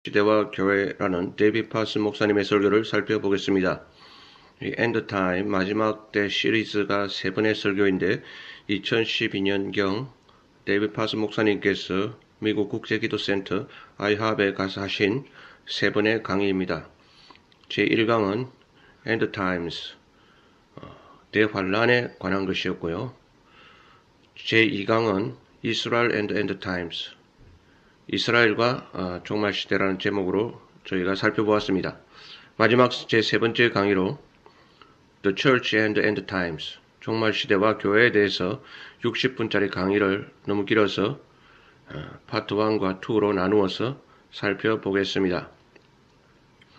시대와 교회라는 데이빗 파슨 목사님의 설교를 살펴보겠습니다. 이 엔드타임 마지막 때 시리즈가 세 번의 설교인데 2012년경 데이빗 파슨 목사님께서 미국 국제기도센터 아이합에 가서 하신 세 번의 강의입니다. 제1강은 엔드타임스 대환란에 관한 것이었고요. 제2강은 이스라엘 앤드 엔드타임스 이스라엘과 종말시대라는 제목으로 저희가 살펴보았습니다. 마지막 제 세 번째 강의로 The Church and the End Times 종말시대와 교회에 대해서 60분짜리 강의를 너무 길어서 파트 1과 2로 나누어서 살펴보겠습니다.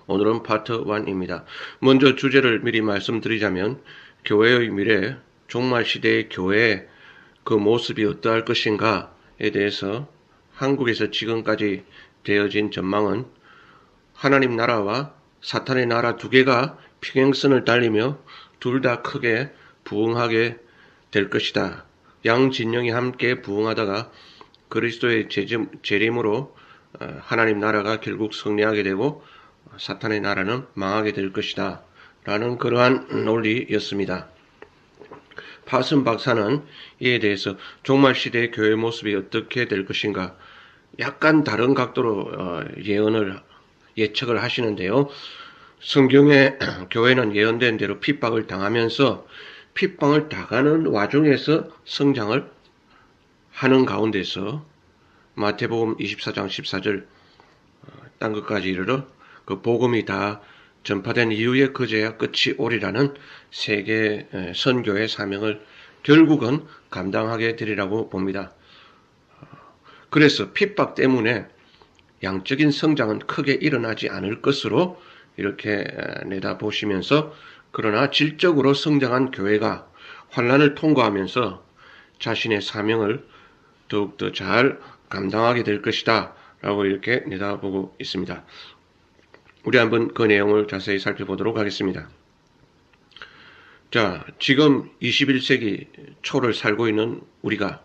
오늘은 파트 1입니다. 먼저 주제를 미리 말씀드리자면 교회의 미래, 종말시대의 교회의 그 모습이 어떠할 것인가에 대해서 한국에서 지금까지 되어진 전망은 하나님 나라와 사탄의 나라 두 개가 평행선을 달리며 둘 다 크게 부흥하게 될 것이다. 양 진영이 함께 부흥하다가 그리스도의 재림으로 하나님 나라가 결국 승리하게 되고 사탄의 나라는 망하게 될 것이다. 라는 그러한 논리였습니다. 파슨 박사는 이에 대해서 종말시대의 교회 모습이 어떻게 될 것인가 약간 다른 각도로 예측을 하시는데요. 성경에 교회는 예언된 대로 핍박을 당하면서 핍박을 당하는 와중에서 성장을 하는 가운데서 마태복음 24장 14절 딴 것까지 이르러 그 복음이 다 전파된 이후에 그제야 끝이 오리라는 세계 선교의 사명을 결국은 감당하게 되리라고 봅니다. 그래서 핍박 때문에 양적인 성장은 크게 일어나지 않을 것으로 이렇게 내다보시면서 그러나 질적으로 성장한 교회가 환난을 통과하면서 자신의 사명을 더욱더 잘 감당하게 될 것이다 라고 이렇게 내다보고 있습니다. 우리 한번 그 내용을 자세히 살펴보도록 하겠습니다. 자, 지금 21세기 초를 살고 있는 우리가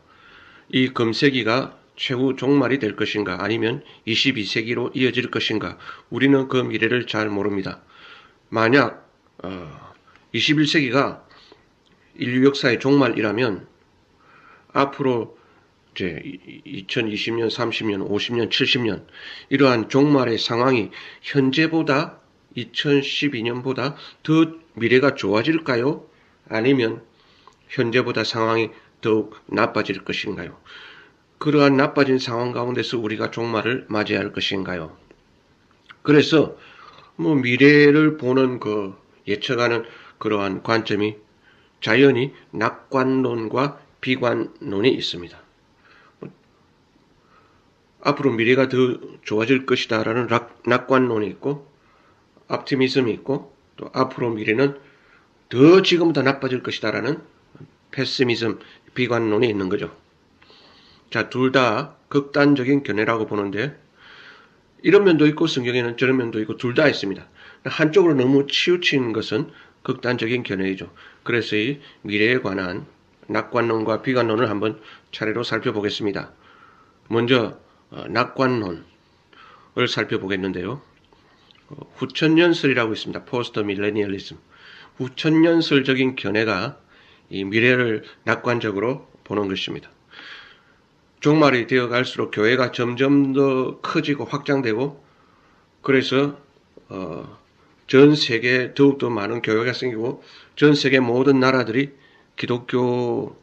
이 금세기가 최후 종말이 될 것인가 아니면 22세기로 이어질 것인가 우리는 그 미래를 잘 모릅니다. 만약 21세기가 인류 역사의 종말이라면 앞으로 이제 2020년, 30년, 50년, 70년 이러한 종말의 상황이 현재보다 2012년보다 더 미래가 좋아질까요? 아니면 현재보다 상황이 더욱 나빠질 것인가요? 그러한 나빠진 상황 가운데서 우리가 종말을 맞이할 것인가요? 그래서 미래를 보는 예측하는 그러한 관점이 자연히 낙관론과 비관론이 있습니다. 앞으로 미래가 더 좋아질 것이다 라는 낙관론이 있고 optimism이 있고 또 앞으로 미래는 더 지금보다 나빠질 것이다 라는 pessimism, 비관론이 있는 거죠. 자, 둘 다 극단적인 견해라고 보는데 이런 면도 있고 성경에는 저런 면도 있고 둘 다 있습니다. 한쪽으로 너무 치우친 것은 극단적인 견해이죠. 그래서 이 미래에 관한 낙관론과 비관론을 한번 차례로 살펴보겠습니다. 먼저 낙관론을 살펴보겠는데요. 후천년설이라고 있습니다. 포스트 밀레니얼리즘. 후천년설적인 견해가 이 미래를 낙관적으로 보는 것입니다. 종말이 되어 갈수록 교회가 점점 더 커지고 확장되고 그래서 전 세계에 더욱더 많은 교회가 생기고 전 세계 모든 나라들이 기독교화되어서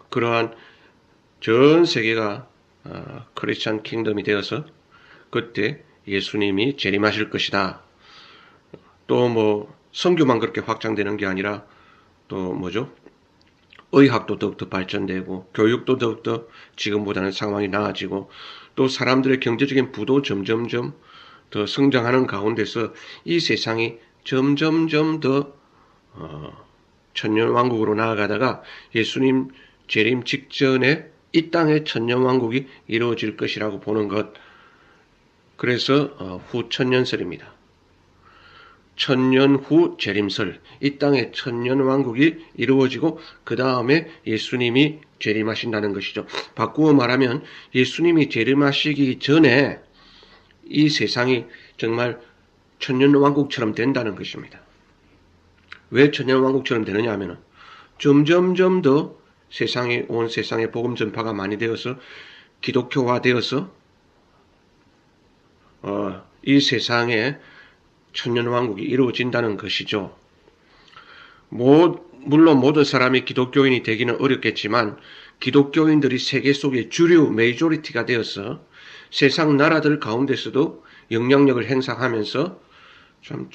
그러한 전 세계가 크리스찬 킹덤이 되어서 그때 예수님이 재림하실 것이다. 또 선교만 그렇게 확장되는 게 아니라 또 의학도 더욱더 발전되고 교육도 더욱더 지금보다는 상황이 나아지고 또 사람들의 경제적인 부도 점점점 더 성장하는 가운데서 이 세상이 점점점 더 천년왕국으로 나아가다가 예수님 재림 직전에 이 땅의 천년왕국이 이루어질 것이라고 보는 것. 그래서 후천년설입니다. 천년 후 재림설, 이 땅의 천년 왕국이 이루어지고 그 다음에 예수님이 재림하신다는 것이죠. 바꾸어 말하면 예수님이 재림하시기 전에 이 세상이 정말 천년 왕국처럼 된다는 것입니다. 왜 천년 왕국처럼 되느냐 하면 점점점 더 온 세상에 복음 전파가 많이 되어서 기독교화 되어서 이 세상에 천년 왕국이 이루어진다는 것이죠. 물론 모든 사람이 기독교인이 되기는 어렵겠지만 기독교인들이 세계 속의 주류 메이조리티가 되어서 세상 나라들 가운데서도 영향력을 행사하면서 참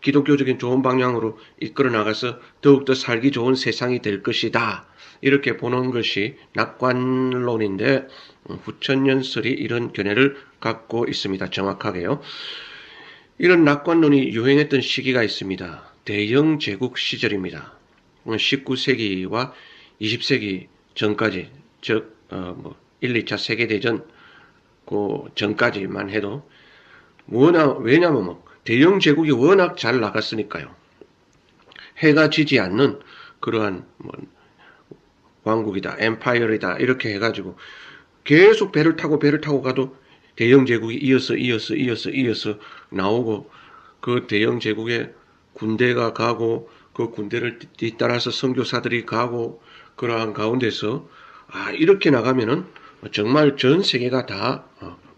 기독교적인 좋은 방향으로 이끌어 나가서 더욱더 살기 좋은 세상이 될 것이다. 이렇게 보는 것이 낙관론인데 후천년설이 이런 견해를 갖고 있습니다. 정확하게요. 이런 낙관론이 유행했던 시기가 있습니다. 대영 제국 시절입니다. 19세기와 20세기 전까지, 즉 1, 2차 세계대전 그 전까지만 해도 왜냐면 대영 제국이 워낙 잘 나갔으니까요. 해가 지지 않는 그러한 왕국이다, 엠파이어이다 이렇게 해가지고 계속 배를 타고 가도 대영 제국이 이어서 나오고 그 대영 제국에 군대가 가고 그 군대를 뒤따라서 선교사들이 가고 그러한 가운데서 이렇게 나가면은 정말 전 세계가 다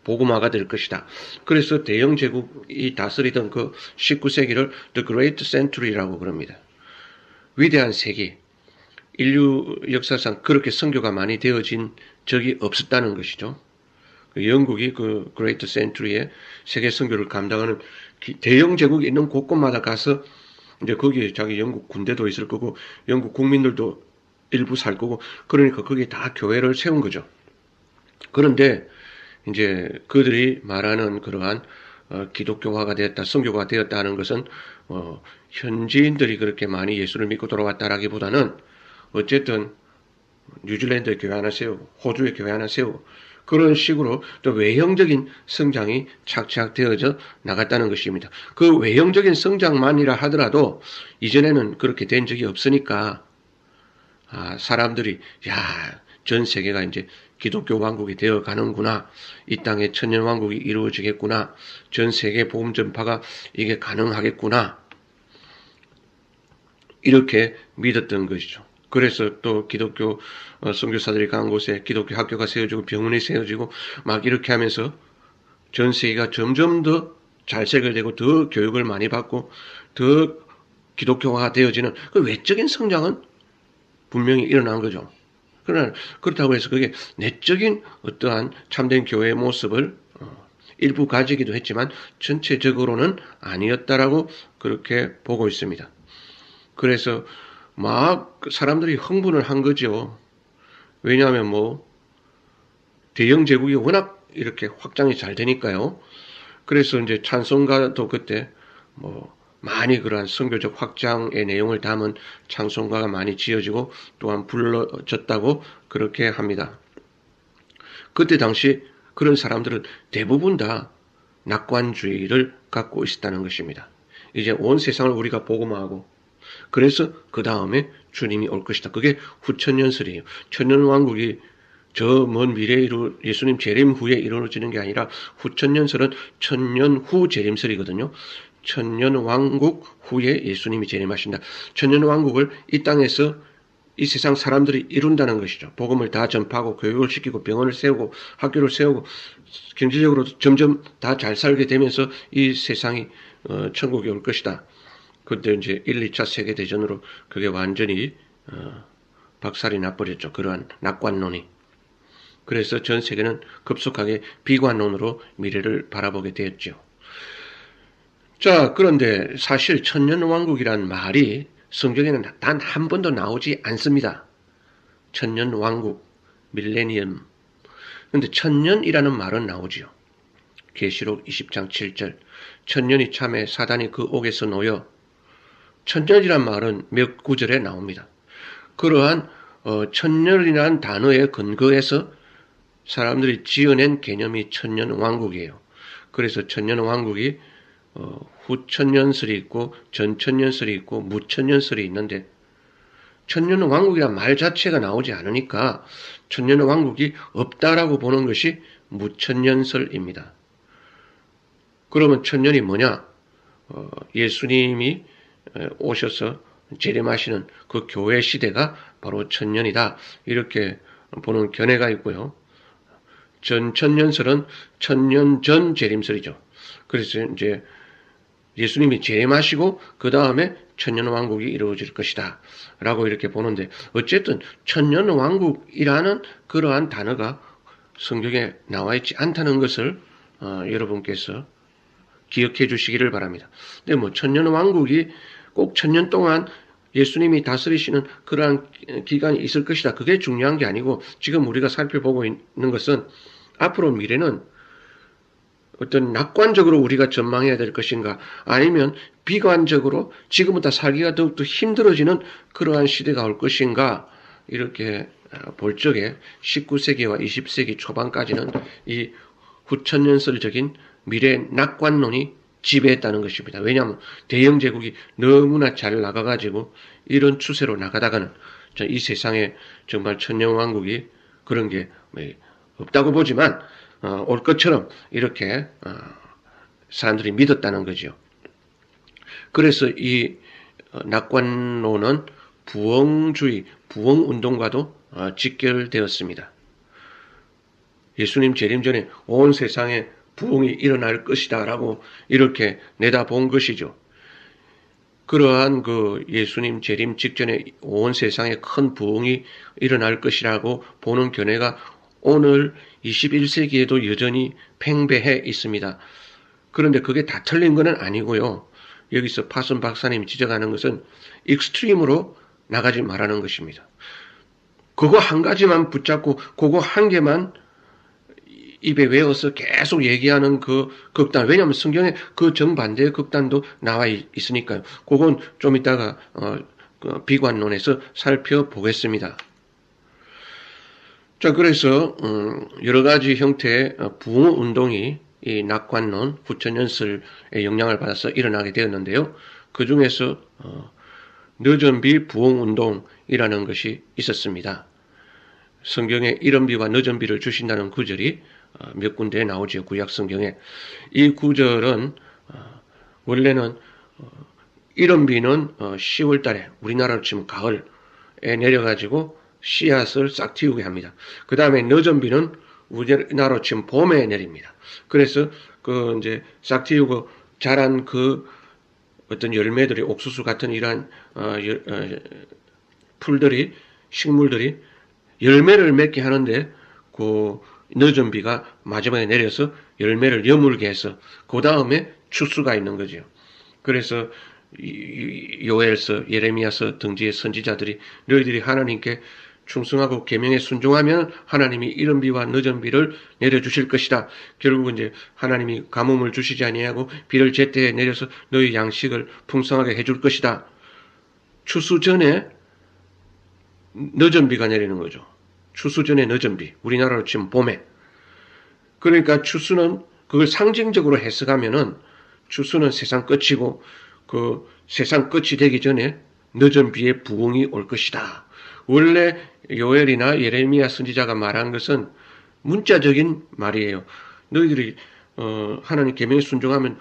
복음화가 될 것이다. 그래서 대영 제국이 다스리던 그 19세기를 The Great Century라고 그럽니다. 위대한 세기. 인류 역사상 그렇게 선교가 많이 되어진 적이 없었다는 것이죠. 영국이 그 Great Century에 세계 선교를 감당하는 대영 제국이 있는 곳곳마다 가서 이제 거기에 자기 영국 군대도 있을 거고 영국 국민들도 일부 살 거고 그러니까 거기에 다 교회를 세운 거죠. 그런데 이제 그들이 말하는 그러한 기독교화가 되었다, 선교가 되었다는 것은 현지인들이 그렇게 많이 예수를 믿고 돌아왔다라기보다는 어쨌든 뉴질랜드에 교회 하나 세우고 호주에 교회 하나 세우고 그런 식으로 또 외형적인 성장이 착착 되어져 나갔다는 것입니다. 그 외형적인 성장만이라 하더라도 이전에는 그렇게 된 적이 없으니까 사람들이 전 세계가 이제 기독교 왕국이 되어 가는구나. 이 땅에 천년 왕국이 이루어지겠구나. 전 세계 복음 전파가 이게 가능하겠구나. 이렇게 믿었던 것이죠. 그래서 또 기독교 선교사들이 간 곳에 기독교 학교가 세워지고 병원이 세워지고 막 이렇게 하면서 전 세계가 점점 더 잘 세계되고 더 교육을 많이 받고 더 기독교화가 되어지는 그 외적인 성장은 분명히 일어난 거죠. 그러나 그렇다고 해서 그게 내적인 어떠한 참된 교회의 모습을 일부 가지기도 했지만 전체적으로는 아니었다라고 그렇게 보고 있습니다. 그래서 막 사람들이 흥분을 한 거죠. 왜냐하면 대영 제국이 워낙 이렇게 확장이 잘 되니까요. 그래서 이제 찬송가도 그때 많이 그러한 선교적 확장의 내용을 담은 찬송가가 많이 지어지고 또한 불러졌다고 그렇게 합니다. 그때 당시 그런 사람들은 대부분 다 낙관주의를 갖고 있었다는 것입니다. 이제 온 세상을 우리가 복음화하고 그래서 그 다음에 주님이 올 것이다. 그게 후천년설이에요. 천년왕국이 저 먼 미래에 예수님 재림 후에 이루어지는 게 아니라 후천년설은 천년 후 재림설이거든요. 천년 왕국 후에 예수님이 재림하신다. 천년 왕국을 이 땅에서 이 세상 사람들이 이룬다는 것이죠. 복음을 다 전파하고 교육을 시키고 병원을 세우고 학교를 세우고 경제적으로 점점 다 잘 살게 되면서 이 세상이 천국이 올 것이다. 그때 이제 1, 2차 세계대전으로 그게 완전히 박살이 나버렸죠. 그러한 낙관론이. 그래서 전 세계는 급속하게 비관론으로 미래를 바라보게 되었죠. 자, 그런데 사실 천년왕국이란 말이 성경에는 단 한 번도 나오지 않습니다. 천년왕국, 밀레니엄. 그런데 천년이라는 말은 나오지요. 계시록 20장 7절. 천년이 참에 사단이 그 옥에서 놓여. 천년이란 말은 몇 구절에 나옵니다. 그러한 천년이라는 단어에 근거해서 사람들이 지어낸 개념이 천년왕국이에요. 그래서 천년왕국이 후천년설이 있고 전천년설이 있고 무천년설이 있는데 천년왕국이란 말 자체가 나오지 않으니까 천년왕국이 없다라고 보는 것이 무천년설입니다. 그러면 천년이 뭐냐? 예수님이 오셔서 재림하시는 그 교회 시대가 바로 천년이다. 이렇게 보는 견해가 있고요. 전천년설은 천년 전 재림설이죠. 그래서 이제 예수님이 재림하시고 그 다음에 천년왕국이 이루어질 것이다 라고 이렇게 보는데, 어쨌든 천년왕국이라는 그러한 단어가 성경에 나와 있지 않다는 것을 여러분께서 기억해 주시기를 바랍니다. 근데 뭐 천년왕국이 꼭 천년 동안 예수님이 다스리시는 그러한 기간이 있을 것이다, 그게 중요한 게 아니고, 지금 우리가 살펴보고 있는 것은 앞으로 미래는 어떤 낙관적으로 우리가 전망해야 될 것인가, 아니면 비관적으로 지금보다 살기가 더욱더 힘들어지는 그러한 시대가 올 것인가, 이렇게 볼 적에 19세기와 20세기 초반까지는 이 후천년설적인 미래 낙관론이 지배했다는 것입니다. 왜냐하면 대영 제국이 너무나 잘 나가가지고 이런 추세로 나가다가는 이 세상에 정말 천년왕국이 그런 게 없다고 보지만 올 것처럼 이렇게 사람들이 믿었다는 거죠. 그래서 이 낙관론은 부흥주의, 부흥운동과도 직결되었습니다. 예수님 재림 전에 온 세상에 부흥이 일어날 것이다 라고 이렇게 내다본 것이죠. 그러한 그 예수님 재림 직전에 온 세상에 큰 부흥이 일어날 것이라고 보는 견해가 오늘 21세기에도 여전히 팽배해 있습니다. 그런데 그게 다 틀린 건 아니고요. 여기서 파슨 박사님이 지적하는 것은 익스트림으로 나가지 말라는 것입니다. 그거 한 가지만 붙잡고 그거 한 개만 입에 외워서 계속 얘기하는 그 극단, 왜냐하면 성경에 그 정반대의 극단도 나와 있으니까요. 그건 좀 이따가 비관론에서 살펴보겠습니다. 자, 그래서 여러 가지 형태의 부흥운동이 이 낙관론, 후천년설의 영향을 받아서 일어나게 되었는데요. 그 중에서 늦은비 부흥운동이라는 것이 있었습니다. 성경에 이른비와 늦은비를 주신다는 구절이 몇 군데에 나오죠. 구약 성경에. 이 구절은 원래는 이른비는 10월 달에, 우리나라로 치면 가을에 내려가지고 씨앗을 싹 틔우게 합니다. 그 다음에 늦은비는 우리나라로 치면 봄에 내립니다. 그래서 그 이제 싹 틔우고 자란 그 어떤 열매들이, 옥수수 같은 이러한 풀들이, 식물들이 열매를 맺게 하는데 그 늦은 비가 마지막에 내려서 열매를 여물게 해서 그 다음에 추수가 있는 거죠. 그래서 요엘서, 예레미야서 등지의 선지자들이 너희들이 하나님께 충성하고 계명에 순종하면 하나님이 이른 비와 늦은 비를 내려주실 것이다. 결국은 이제 하나님이 가뭄을 주시지 아니하고 비를 제때에 내려서 너희 양식을 풍성하게 해줄 것이다. 추수 전에 늦은 비가 내리는 거죠. 추수 전에 늦은 비, 우리나라로 치면 봄에. 그러니까 추수는 그걸 상징적으로 해석하면은 추수는 세상 끝이고 그 세상 끝이 되기 전에 늦은 비의 부흥이 올 것이다. 원래 요엘이나 예레미야 선지자가 말한 것은 문자적인 말이에요. 너희들이 하나님 계명에 순종하면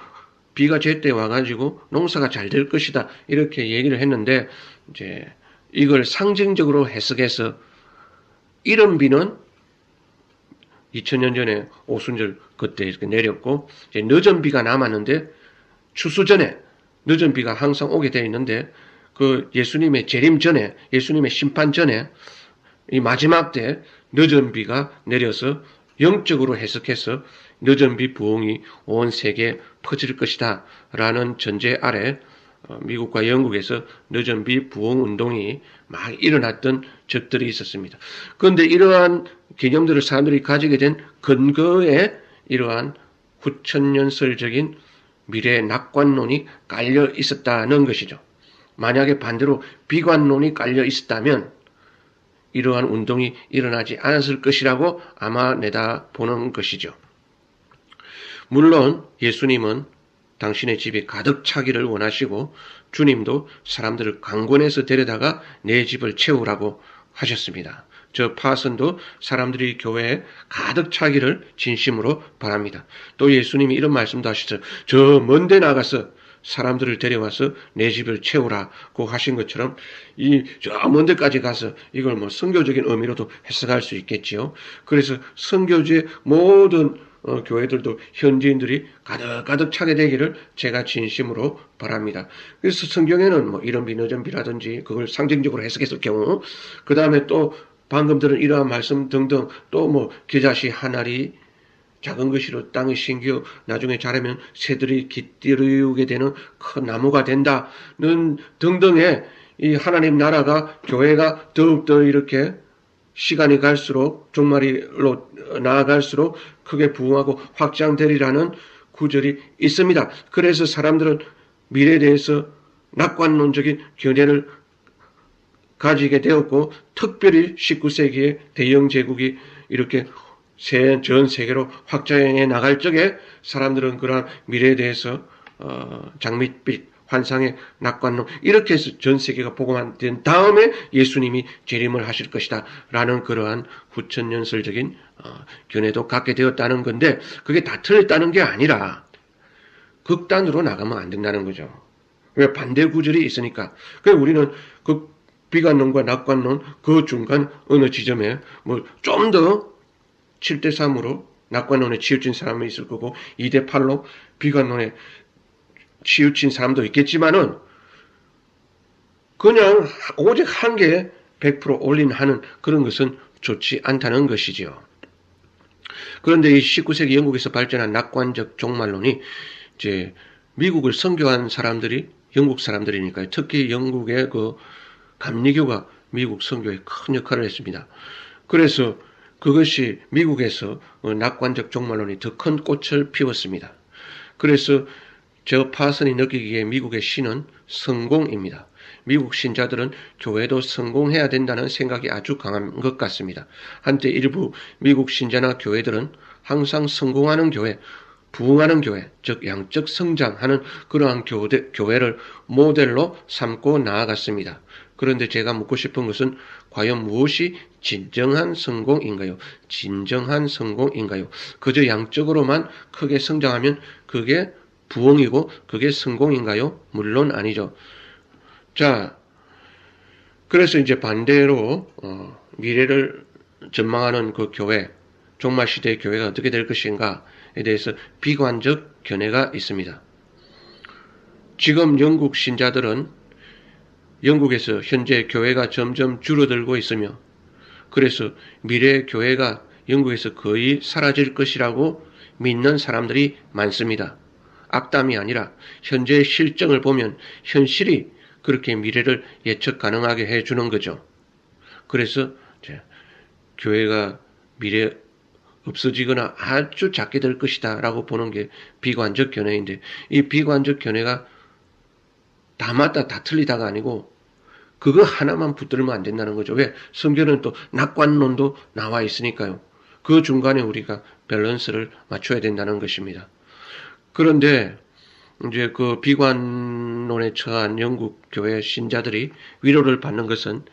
비가 제때 와가지고 농사가 잘 될 것이다. 이렇게 얘기를 했는데 이제 이걸 상징적으로 해석해서 이른 비는 2000년 전에 오순절 그때 이렇게 내렸고 이제 늦은 비가 남았는데 추수 전에 늦은 비가 항상 오게 되어 있는데 그 예수님의 재림 전에, 예수님의 심판 전에 이 마지막 때 늦은 비가 내려서 영적으로 해석해서 늦은 비 부흥이 온 세계에 퍼질 것이다 라는 전제 아래 미국과 영국에서 늦은 비 부흥 운동이 막 일어났던 적들이 있었습니다. 그런데 이러한 개념들을 사람들이 가지게 된 근거에 이러한 후천년설적인 미래 낙관론이 깔려 있었다는 것이죠. 만약에 반대로 비관론이 깔려 있었다면 이러한 운동이 일어나지 않았을 것이라고 아마 내다보는 것이죠. 물론 예수님은 당신의 집이 가득 차기를 원하시고 주님도 사람들을 강권해서 데려다가 내 집을 채우라고 하셨습니다. 저 파선도 사람들이 교회에 가득 차기를 진심으로 바랍니다. 또 예수님이 이런 말씀도 하시죠. 저 먼데 나가서 사람들을 데려와서 내 집을 채우라고 하신 것처럼 저 먼데까지 가서 이걸 뭐 선교적인 의미로도 해석할 수 있겠지요. 그래서 선교지의 모든 교회들도 현지인들이 가득 차게 되기를 제가 진심으로 바랍니다. 그래서 성경에는 뭐 이런 비너전비라든지 그걸 상징적으로 해석했을 경우, 그 다음에 또 방금 들은 이러한 말씀 등등, 또 뭐 겨자씨 한 알이 작은 것이로 땅에 심겨 나중에 자라면 새들이 깃들이게 되는 큰 나무가 된다는 등등의 이 하나님 나라가, 교회가 더욱더 이렇게 시간이 갈수록 종말로 나아갈수록 크게 부흥하고 확장되리라는 구절이 있습니다. 그래서 사람들은 미래에 대해서 낙관론적인 견해를 가지게 되었고, 특별히 19세기에 대영 제국이 이렇게 전 세계로 확장해 나갈 적에 사람들은 그러한 미래에 대해서 장밋빛 환상의 낙관론, 이렇게 해서 전 세계가 복음화 된 다음에 예수님이 재림을 하실 것이다 라는 그러한 후천연설적인 견해도 갖게 되었다는 건데, 그게 다 틀렸다는 게 아니라 극단으로 나가면 안 된다는 거죠. 왜? 반대 구절이 있으니까. 그래서 우리는 그 비관론과 낙관론 그 중간 어느 지점에 뭐 좀 더 7대3으로 낙관론에 치우친 사람이 있을 거고 2대8로 비관론에 치우친 사람도 있겠지만은, 그냥 오직 한 개에 100% 올인하는 그런 것은 좋지 않다는 것이지요. 그런데 이 19세기 영국에서 발전한 낙관적 종말론이 이제 미국을 선교한 사람들이 영국 사람들이니까요. 특히 영국의 그 감리교가 미국 선교에 큰 역할을 했습니다. 그래서 그것이 미국에서 낙관적 종말론이 더 큰 꽃을 피웠습니다. 그래서 저 파슨이 느끼기에 미국의 신은 성공입니다. 미국 신자들은 교회도 성공해야 된다는 생각이 아주 강한 것 같습니다. 한때 일부 미국 신자나 교회들은 항상 성공하는 교회, 부흥하는 교회, 즉 양적 성장하는 그러한 교회를 모델로 삼고 나아갔습니다. 그런데 제가 묻고 싶은 것은 과연 무엇이 진정한 성공인가요? 진정한 성공인가요? 그저 양적으로만 크게 성장하면 그게 부흥이고 그게 성공인가요? 물론 아니죠. 자, 그래서 이제 반대로 미래를 전망하는 그 교회, 종말시대의 교회가 어떻게 될 것인가에 대해서 비관적 견해가 있습니다. 지금 영국 신자들은 영국에서 현재 교회가 점점 줄어들고 있으며, 그래서 미래의 교회가 영국에서 거의 사라질 것이라고 믿는 사람들이 많습니다. 악담이 아니라 현재의 실정을 보면 현실이 그렇게 미래를 예측 가능하게 해주는 거죠. 그래서 교회가 미래 없어지거나 아주 작게 될 것이다 라고 보는 게 비관적 견해인데, 이 비관적 견해가 다 맞다 다 틀리다가 아니고 그거 하나만 붙들면 안 된다는 거죠. 왜? 성경은 또 낙관론도 나와 있으니까요. 그 중간에 우리가 밸런스를 맞춰야 된다는 것입니다. 그런데 이제 그 비관론에 처한 영국 교회 신자들이 위로를 받는 것은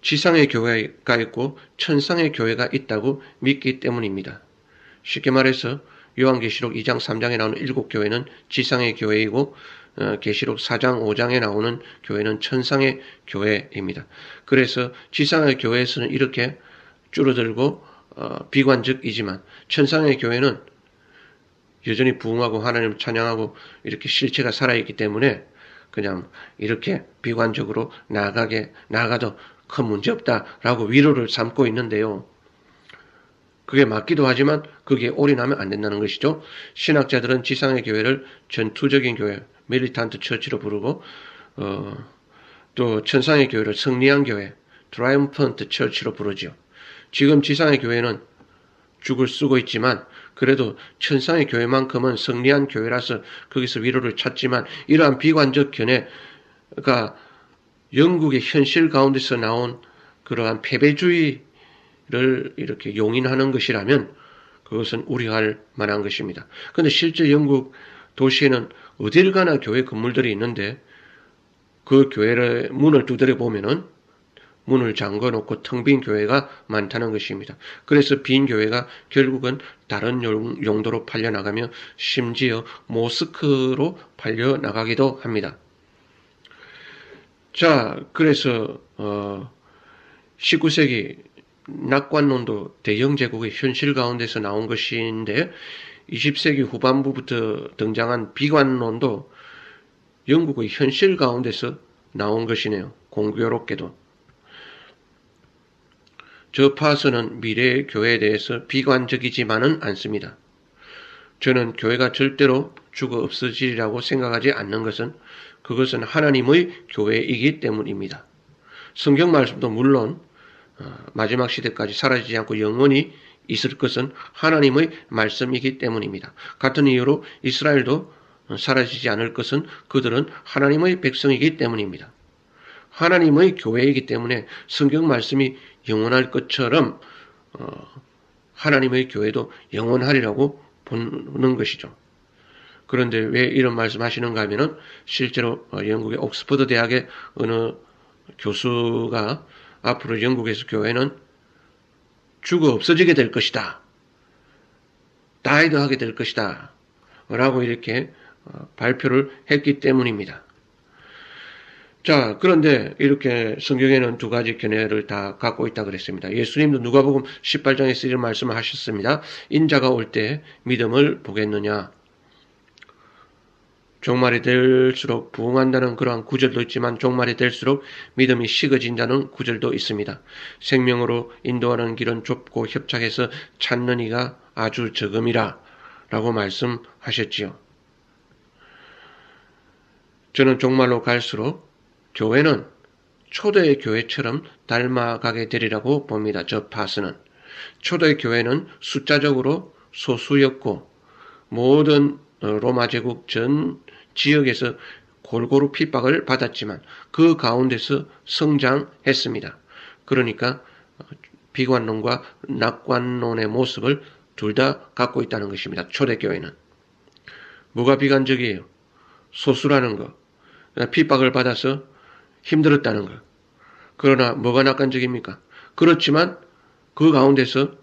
지상의 교회가 있고 천상의 교회가 있다고 믿기 때문입니다. 쉽게 말해서 요한계시록 2장 3장에 나오는 7교회는 지상의 교회이고 계시록 4장 5장에 나오는 교회는 천상의 교회입니다. 그래서 지상의 교회에서는 이렇게 줄어들고 비관적이지만 천상의 교회는 여전히 부흥하고 하나님을 찬양하고 이렇게 실체가 살아있기 때문에 그냥 이렇게 비관적으로 나아가도 큰 문제 없다라고 위로를 삼고 있는데요. 그게 맞기도 하지만 그게 올인하면 안 된다는 것이죠. 신학자들은 지상의 교회를 전투적인 교회, 밀리탄트 처치로 부르고 또 천상의 교회를 승리한 교회, 트라이엄펀트 처치로 부르죠. 지금 지상의 교회는 죽을 쓰고 있지만 그래도 천상의 교회만큼은 승리한 교회라서 거기서 위로를 찾지만, 이러한 비관적 견해가 영국의 현실 가운데서 나온 그러한 패배주의를 이렇게 용인하는 것이라면 그것은 우려할 만한 것입니다. 그런데 실제 영국 도시에는 어딜 가나 교회 건물들이 있는데 그 교회의 문을 두드려 보면은 문을 잠궈 놓고 텅 빈 교회가 많다는 것입니다. 그래서 빈 교회가 결국은 다른 용도로 팔려나가며 심지어 모스크로 팔려나가기도 합니다. 자, 그래서 19세기 낙관론도 대영제국의 현실 가운데서 나온 것인데 20세기 후반부부터 등장한 비관론도 영국의 현실 가운데서 나온 것이네요. 공교롭게도. 저 파서는 미래의 교회에 대해서 비관적이지만은 않습니다. 저는 교회가 절대로 죽어 없어지리라고 생각하지 않는 것은 그것은 하나님의 교회이기 때문입니다. 성경 말씀도 물론 마지막 시대까지 사라지지 않고 영원히 있을 것은 하나님의 말씀이기 때문입니다. 같은 이유로 이스라엘도 사라지지 않을 것은 그들은 하나님의 백성이기 때문입니다. 하나님의 교회이기 때문에 성경 말씀이 영원할 것처럼 하나님의 교회도 영원하리라고 보는 것이죠. 그런데 왜 이런 말씀 하시는가 하면은 실제로 영국의 옥스퍼드 대학의 어느 교수가 앞으로 영국에서 교회는 죽어 없어지게 될 것이다. 다이드하게 될 것이다. 라고 이렇게 발표를 했기 때문입니다. 자, 그런데 이렇게 성경에는 두 가지 견해를 다 갖고 있다 그랬습니다. 예수님도 누가복음 18장에서 이런 말씀을 하셨습니다. 인자가 올 때 믿음을 보겠느냐. 종말이 될수록 부흥한다는 그러한 구절도 있지만 종말이 될수록 믿음이 식어진다는 구절도 있습니다. 생명으로 인도하는 길은 좁고 협착해서 찾는 이가 아주 적음이라 라고 말씀하셨지요. 저는 종말로 갈수록 교회는 초대의 교회처럼 닮아가게 되리라고 봅니다. 저 파스는. 초대의 교회는 숫자적으로 소수였고 모든 로마 제국 전 지역에서 골고루 핍박을 받았지만 그 가운데서 성장했습니다. 그러니까 비관론과 낙관론의 모습을 둘 다 갖고 있다는 것입니다. 초대교회는. 뭐가 비관적이에요? 소수라는 거. 핍박을 받아서 힘들었다는 거. 그러나 뭐가 낙관적입니까? 그렇지만 그 가운데서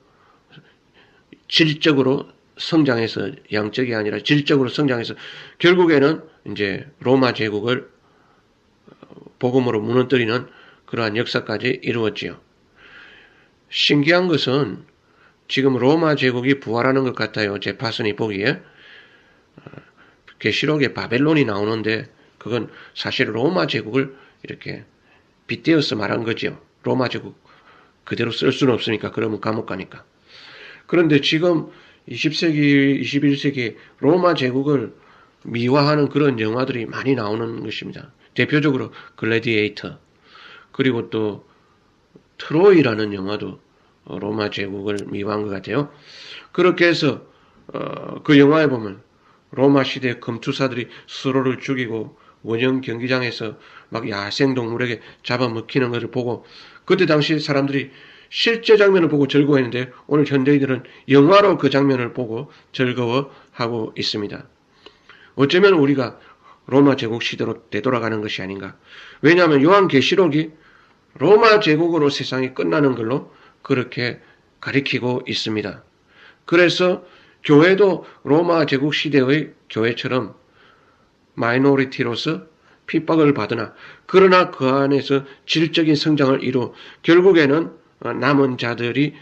질적으로 성장해서 양적이 아니라 질적으로 성장해서 결국에는 이제 로마 제국을 복음으로 무너뜨리는 그러한 역사까지 이루었지요. 신기한 것은 지금 로마 제국이 부활하는 것 같아요. 제 파슨이 보기에. 계시록에 바벨론이 나오는데 그건 사실 로마 제국을 이렇게 빗대어서 말한 거죠. 로마 제국 그대로 쓸 수는 없으니까. 그러면 감옥 가니까. 그런데 지금 20세기, 21세기 로마 제국을 미화하는 그런 영화들이 많이 나오는 것입니다. 대표적으로 글래디에이터, 그리고 또 트로이라는 영화도 로마 제국을 미화한 것 같아요. 그렇게 해서 그 영화에 보면 로마 시대 검투사들이 서로를 죽이고 원형 경기장에서 막 야생동물에게 잡아먹히는 것을 보고 그때 당시 사람들이 실제 장면을 보고 즐거워했는데 오늘 현대인들은 영화로 그 장면을 보고 즐거워하고 있습니다. 어쩌면 우리가 로마 제국 시대로 되돌아가는 것이 아닌가. 왜냐하면 요한계시록이 로마 제국으로 세상이 끝나는 걸로 그렇게 가리키고 있습니다. 그래서 교회도 로마 제국 시대의 교회처럼 마이너리티로서 핍박을 받으나 그러나 그 안에서 질적인 성장을 이루 결국에는 남은 자들이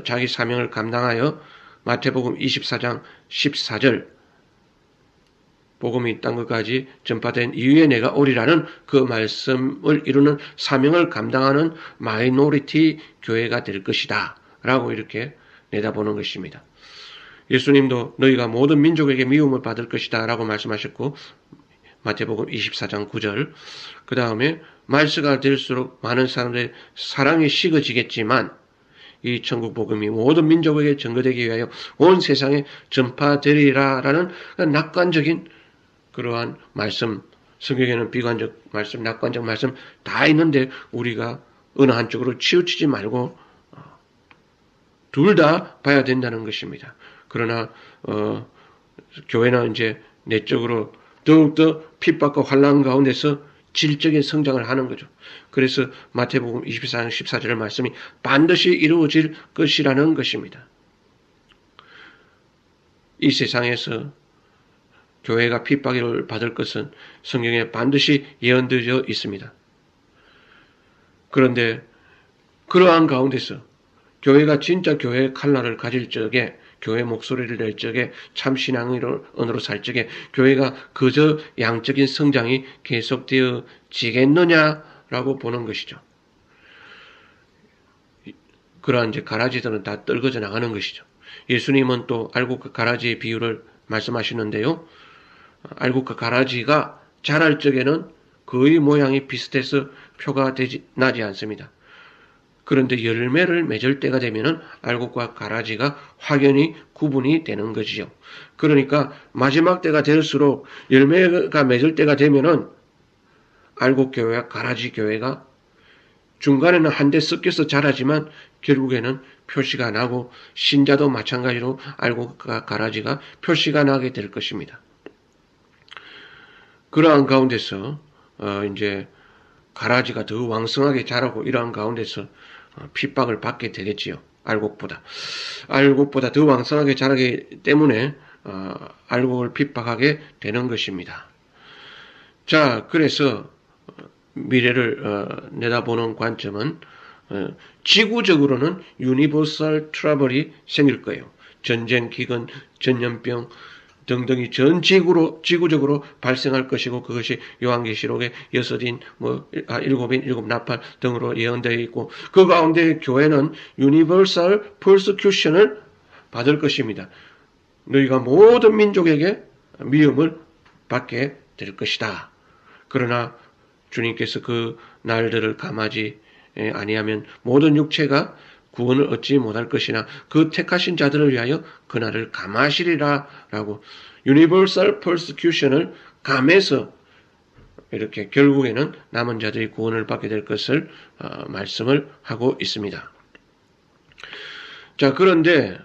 자기 사명을 감당하여 마태복음 24장 14절 복음이 땅 끝까지 전파된 이후에 내가 오리라는 그 말씀을 이루는 사명을 감당하는 마이너리티 교회가 될 것이다 라고 이렇게 내다보는 것입니다. 예수님도 너희가 모든 민족에게 미움을 받을 것이다 라고 말씀하셨고 마태복음 24장 9절 그 다음에 말세가 될수록 많은 사람들의 사랑이 식어지겠지만 이 천국 복음이 모든 민족에게 전거되기 위하여 온 세상에 전파되리라라는 낙관적인 그러한 말씀, 성경에는 비관적 말씀, 낙관적 말씀 다 있는데 우리가 어느 한쪽으로 치우치지 말고 둘 다 봐야 된다는 것입니다. 그러나 교회는 이제 내적으로 더욱더 핍박과 환난 가운데서 질적인 성장을 하는 거죠. 그래서 마태복음 24장 14절 말씀이 반드시 이루어질 것이라는 것입니다. 이 세상에서 교회가 핍박을 받을 것은 성경에 반드시 예언되어 있습니다. 그런데 그러한 가운데서 교회가 진짜 교회의 칼날을 가질 적에, 교회 목소리를 낼 적에, 참 신앙으로 살 적에 교회가 그저 양적인 성장이 계속되어지겠느냐라고 보는 것이죠. 그러한 이제 가라지들은 다 떨궈져 나가는 것이죠. 예수님은 또 알곡과 가라지의 비유를 말씀하시는데요. 알곡과 가라지가 자랄 적에는 거의 모양이 비슷해서 표가 나지 않습니다. 그런데 열매를 맺을 때가 되면은 알곡과 가라지가 확연히 구분이 되는 것이죠. 그러니까 마지막 때가 될수록 열매가 맺을 때가 되면은 알곡 교회와 가라지 교회가 중간에는 한데 섞여서 자라지만 결국에는 표시가 나고, 신자도 마찬가지로 알곡과 가라지가 표시가 나게 될 것입니다. 그러한 가운데서 이제 가라지가 더 왕성하게 자라고, 이러한 가운데서 핍박을 받게 되겠지요. 알곡보다 더 왕성하게 자라기 때문에 알곡을 핍박하게 되는 것입니다. 자, 그래서 미래를 내다보는 관점은 지구적으로는 유니버설 트러블이 생길 거예요. 전쟁, 기근, 전염병 등등이 전 지구적으로 발생할 것이고, 그것이 요한계시록의 6인, 7인, 7나팔 등으로 예언되어 있고, 그 가운데 교회는 유니버설 퍼스큐션을 받을 것입니다. 너희가 모든 민족에게 미움을 받게 될 것이다. 그러나 주님께서 그 날들을 감하지 아니하면 모든 육체가 구원을 얻지 못할 것이나 그 택하신 자들을 위하여 그날을 감하시리라 라고 유니버설 퍼스큐션을 감해서 이렇게 결국에는 남은 자들이 구원을 받게 될 것을 말씀을 하고 있습니다. 자, 그런데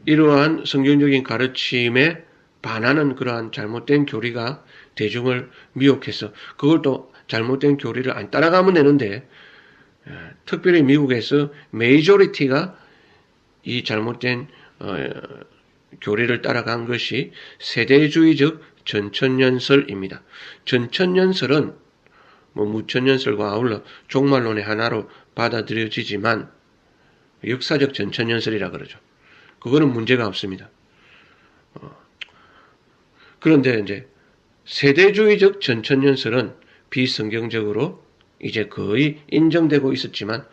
이러한 성경적인 가르침에 반하는 그러한 잘못된 교리가 대중을 미혹해서 그걸 또 잘못된 교리를 안 따라가면 되는데, 특별히 미국에서 메이저리티가 이 잘못된 교리를 따라간 것이 세대주의적 전천년설입니다. 전천년설은 무천년설과 아울러 종말론의 하나로 받아들여지지만 역사적 전천년설이라 그러죠. 그거는 문제가 없습니다. 그런데 이제 세대주의적 전천년설은 비성경적으로 이제 거의 인정되고 있었지만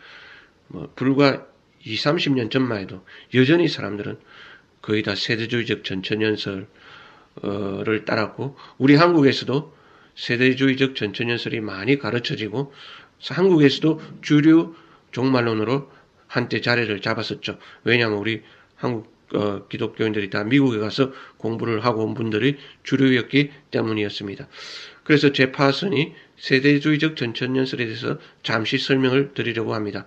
불과 20-30년 전만 해도 여전히 사람들은 거의 다 세대주의적 전천년설을 따랐고, 우리 한국에서도 세대주의적 전천년설이 많이 가르쳐지고, 한국에서도 주류 종말론으로 한때 자리를 잡았었죠. 왜냐하면 우리 한국 기독교인들이 다 미국에 가서 공부를 하고 온 분들이 주류였기 때문이었습니다. 그래서 제 파슨이 세대주의적 전천년설에 대해서 잠시 설명을 드리려고 합니다.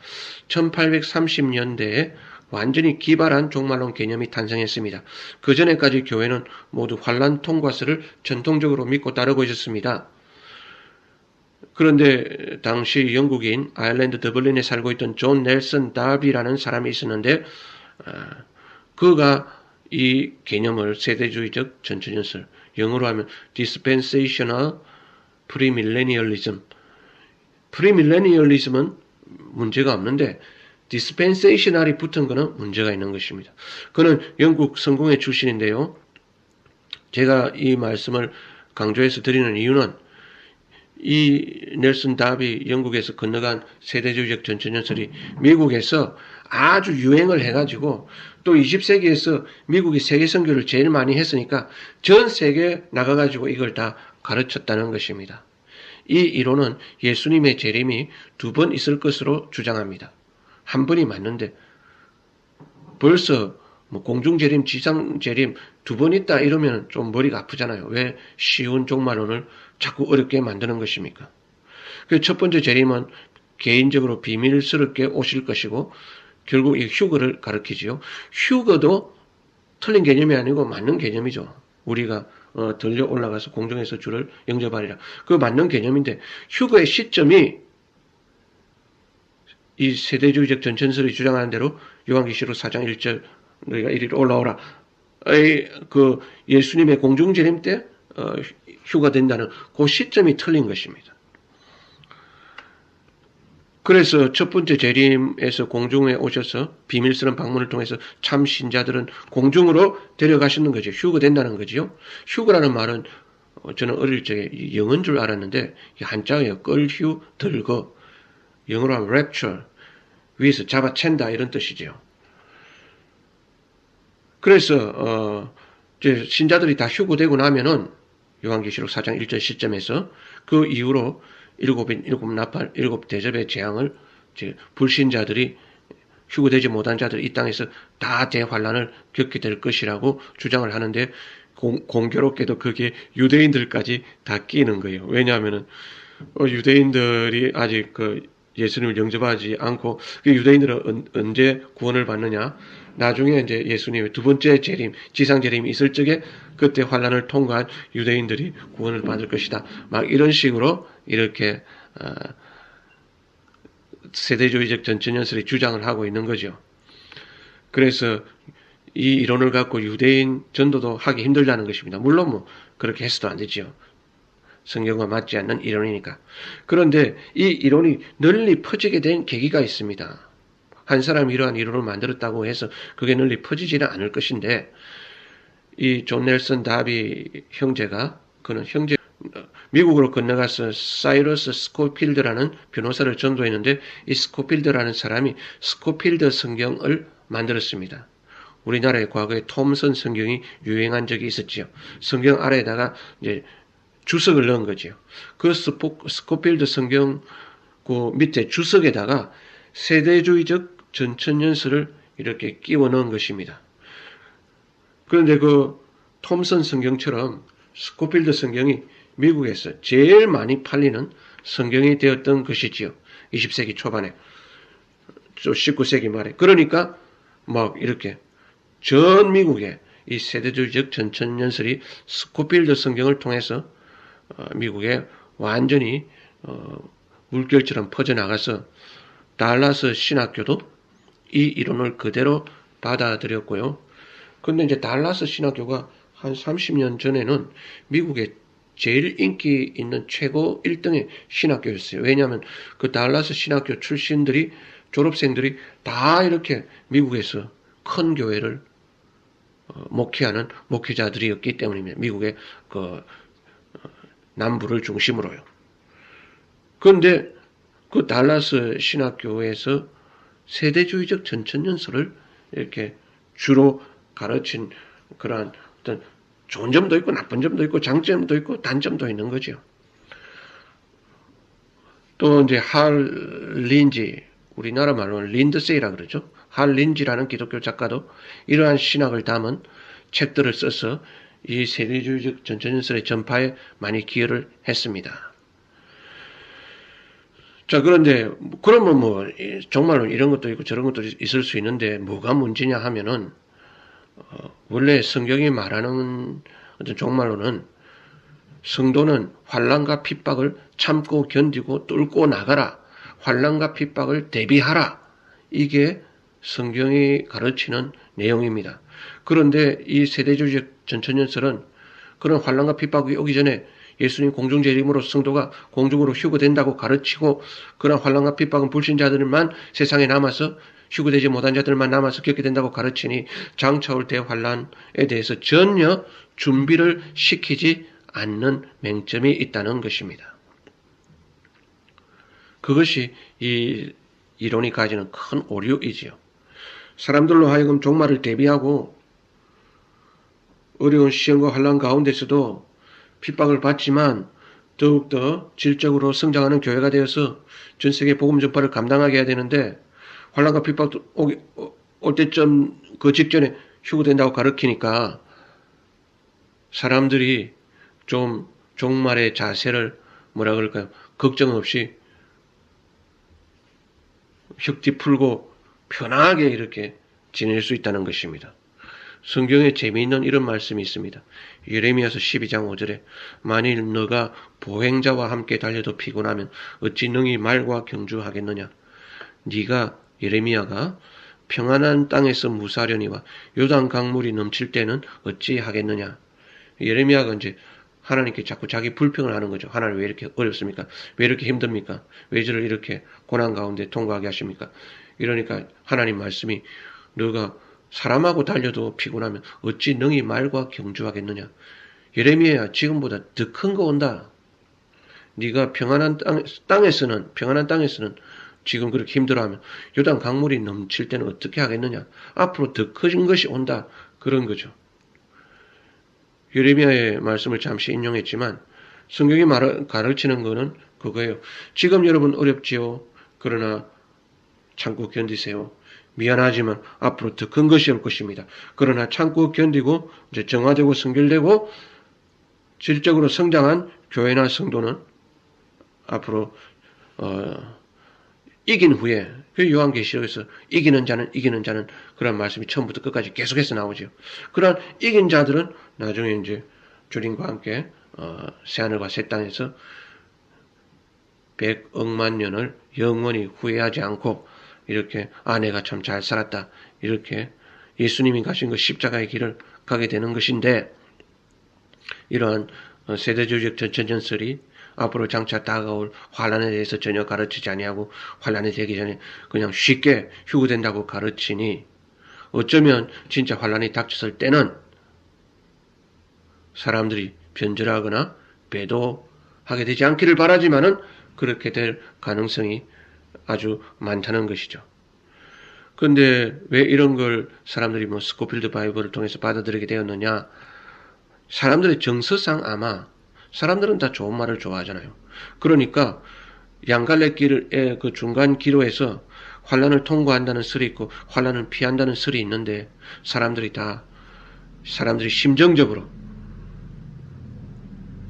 1830년대에 완전히 기발한 종말론 개념이 탄생했습니다. 그 전에까지 교회는 모두 환란 통과설을 전통적으로 믿고 따르고 있었습니다. 그런데 당시 영국인 아일랜드 더블린에 살고 있던 존 넬슨 다비라는 사람이 있었는데, 그가 이 개념을 세대주의적 전천년설, 영어로 하면 dispensational premillennialism, 프리밀레니얼리즘은 문제가 없는데 dispensational이 붙은 거는 문제가 있는 것입니다. 그는 영국 성공회 출신인데요. 제가 이 말씀을 강조해서 드리는 이유는 이 넬슨 다비 영국에서 건너간 세대주의적 전천년설이 미국에서 아주 유행을 해가지고, 또 20세기에서 미국이 세계 선교를 제일 많이 했으니까 전 세계에 나가가지고 이걸 다 가르쳤다는 것입니다. 이 이론은 예수님의 재림이 2번 있을 것으로 주장합니다. 한 번이 맞는데 벌써 공중재림, 지상재림 2번 있다 이러면 좀 머리가 아프잖아요. 왜 쉬운 종말론을 자꾸 어렵게 만드는 것입니까? 첫 번째 재림은 개인적으로 비밀스럽게 오실 것이고, 결국 이 휴거를 가리키지요. 휴거도 틀린 개념이 아니고 맞는 개념이죠. 우리가 들려 올라가서 공중에서 주를 영접하리라. 그 맞는 개념인데 휴거의 시점이 이 세대주의적 전천설이 주장하는 대로 요한계시록 4장 1절 너희가 이리로 올라오라. 그 예수님의 공중재림 때 휴거된다는 그 시점이 틀린 것입니다. 그래서 첫 번째 재림에서 공중에 오셔서 비밀스러운 방문을 통해서 참 신자들은 공중으로 데려가시는 거죠. 휴거된다는 거지요. 휴거라는 말은 저는 어릴 적에 영어인 줄 알았는데 한자예요. 끌휴 들거. 영어로 하면 rapture. 위에서 잡아챈다 이런 뜻이죠. 그래서 이제 신자들이 다 휴거되고 나면은 요한계시록 4장 1절 시점에서 그 이후로 일곱 나팔, 일곱 대접의 재앙을 이제 불신자들이 휴거되지 못한 자들이 이 땅에서 다 대환란을 겪게 될 것이라고 주장을 하는데 공교롭게도 그게 유대인들까지 다 끼는 거예요. 왜냐하면은 유대인들이 아직 그 예수님을 영접하지 않고 그 유대인들은 언제 구원을 받느냐? 나중에 이제 예수님의 두 번째 재림, 지상 재림이 있을 적에 그때 환란을 통과한 유대인들이 구원을 받을 것이다. 막 이런 식으로 이렇게 세대주의적 전천연설이 주장을 하고 있는 거죠. 그래서 이 이론을 갖고 유대인 전도도 하기 힘들다는 것입니다. 물론 뭐 그렇게 해서도 안 되죠. 성경과 맞지 않는 이론이니까. 그런데 이 이론이 널리 퍼지게 된 계기가 있습니다. 한 사람이 이러한 이론을 만들었다고 해서 그게 널리 퍼지지는 않을 것인데 이 존 넬슨 다비 형제가 그는 형제 미국으로 건너가서 사이러스 스코필드라는 변호사를 전도했는데 이 스코필드라는 사람이 스코필드 성경을 만들었습니다. 우리나라에 과거에 톰슨 성경이 유행한 적이 있었지요. 성경 아래에다가 이제 주석을 넣은 거지요. 그 스코필드 성경 그 밑에 주석에다가 세대주의적 전천연설을 이렇게 끼워 넣은 것입니다. 그런데 그 톰슨 성경처럼 스코필드 성경이 미국에서 제일 많이 팔리는 성경이 되었던 것이지요. 20세기 초반에, 19세기 말에. 그러니까 막 이렇게 전 미국에 이 세대주의적 전천연설이 스코필드 성경을 통해서 미국에 완전히 물결처럼 퍼져나가서 달라스 신학교도 이 이론을 그대로 받아들였고요. 근데 이제 달라스 신학교가 한 30년 전에는 미국의 제일 인기 있는 최고 1등의 신학교였어요. 왜냐하면 그 달라스 신학교 출신들이 졸업생들이 다 이렇게 미국에서 큰 교회를 목회하는 목회자들이었기 때문입니다. 미국의 그 남부를 중심으로요. 그런데 그 달라스 신학교에서 세대주의적 전천연설을 이렇게 주로 가르친 그러한 어떤 좋은 점도 있고 나쁜 점도 있고 장점도 있고 단점도 있는 거죠. 또 이제 할 린지, 우리나라 말로는 린드세이라 그러죠. 할 린지라는 기독교 작가도 이러한 신학을 담은 책들을 써서 이 세대주의적 전천연설의 전파에 많이 기여를 했습니다. 자, 그런데 그러면 뭐 정말로 이런 것도 있고 저런 것도 있을 수 있는데 뭐가 문제냐 하면은 원래 성경이 말하는 어떤 정말로는 성도는 환난과 핍박을 참고 견디고 뚫고 나가라. 환난과 핍박을 대비하라. 이게 성경이 가르치는 내용입니다. 그런데 이 세대주의적 전천연설은 그런 환난과 핍박이 오기 전에 예수님 공중재림으로 성도가 공중으로 휴거된다고 가르치고 그런 환난과 핍박은 불신자들만 세상에 남아서 휴거되지 못한 자들만 남아서 겪게 된다고 가르치니 장차 올 대환란에 대해서 전혀 준비를 시키지 않는 맹점이 있다는 것입니다. 그것이 이 이론이 가지는 큰 오류이지요. 사람들로 하여금 종말을 대비하고 어려운 시험과 환난 가운데서도 핍박을 받지만 더욱더 질적으로 성장하는 교회가 되어서 전 세계 복음 전파를 감당하게 해야 되는데 환난과 핍박 올 때쯤 그 직전에 휴거된다고 가르치니까 사람들이 좀 종말의 자세를 뭐라 그럴까요? 걱정 없이 혁지 풀고 편하게 이렇게 지낼 수 있다는 것입니다. 성경에 재미있는 이런 말씀이 있습니다. 예레미야서 12장 5절에 만일 너가 보행자와 함께 달려도 피곤하면 어찌 능히 말과 경주하겠느냐. 네가 예레미야가 평안한 땅에서 무사하려니와 요단 강물이 넘칠 때는 어찌 하겠느냐. 예레미야가 이제 하나님께 자꾸 자기 불평을 하는 거죠. 하나님 왜 이렇게 어렵습니까? 왜 이렇게 힘듭니까? 왜 저를 이렇게 고난 가운데 통과하게 하십니까? 이러니까 하나님 말씀이 너가 사람하고 달려도 피곤하면 어찌 능히 말과 경주하겠느냐. 예레미야야 지금보다 더 큰 거 온다. 네가 평안한 땅에서는 지금 그렇게 힘들어하면 요단 강물이 넘칠 때는 어떻게 하겠느냐. 앞으로 더 큰 것이 온다. 그런 거죠. 예레미야의 말씀을 잠시 인용했지만 성경이 가르치는 것은 그거예요. 지금 여러분 어렵지요. 그러나 참고 견디세요. 미안하지만 앞으로 더 큰 것이 올 것입니다. 그러나 참고 견디고 이제 정화되고 성결되고 질적으로 성장한 교회나 성도는 앞으로 이긴 후에 그 요한계시록에서 이기는 자는 그런 말씀이 처음부터 끝까지 계속해서 나오죠. 그러한 이긴 자들은 나중에 이제 주님과 함께 새하늘과 새 땅에서 100억만 년을 영원히 후회하지 않고 이렇게 내가 참 잘 살았다. 이렇게 예수님이 가신 그 십자가의 길을 가게 되는 것인데 이러한 세대주의적 전천전설이 앞으로 장차 다가올 환란에 대해서 전혀 가르치지 아니하고 환란이 되기 전에 그냥 쉽게 휴거된다고 가르치니 어쩌면 진짜 환란이 닥쳤을 때는 사람들이 변절하거나 배도하게 되지 않기를 바라지만은 그렇게 될 가능성이 아주 많다는 것이죠. 그런데 왜 이런 걸 사람들이 스코필드 바이블을 통해서 받아들이게 되었느냐? 사람들의 정서상 아마 사람들은 다 좋은 말을 좋아하잖아요. 그러니까 양갈래길의 그 중간 기로에서 환란을 통과한다는 설이 있고 환란을 피한다는 설이 있는데 사람들이 심정적으로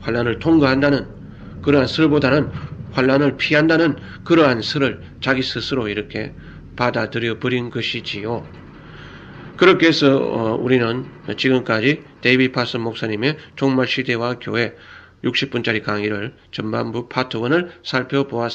환란을 통과한다는 그러한 설보다는 환란을 피한다는 그러한 설을 자기 스스로 이렇게 받아들여 버린 것이지요. 그렇게 해서 우리는 지금까지 데이비드 파슨 목사님의 종말시대와 교회 60분짜리 강의를 전반부 파트 1을 살펴보았습니다.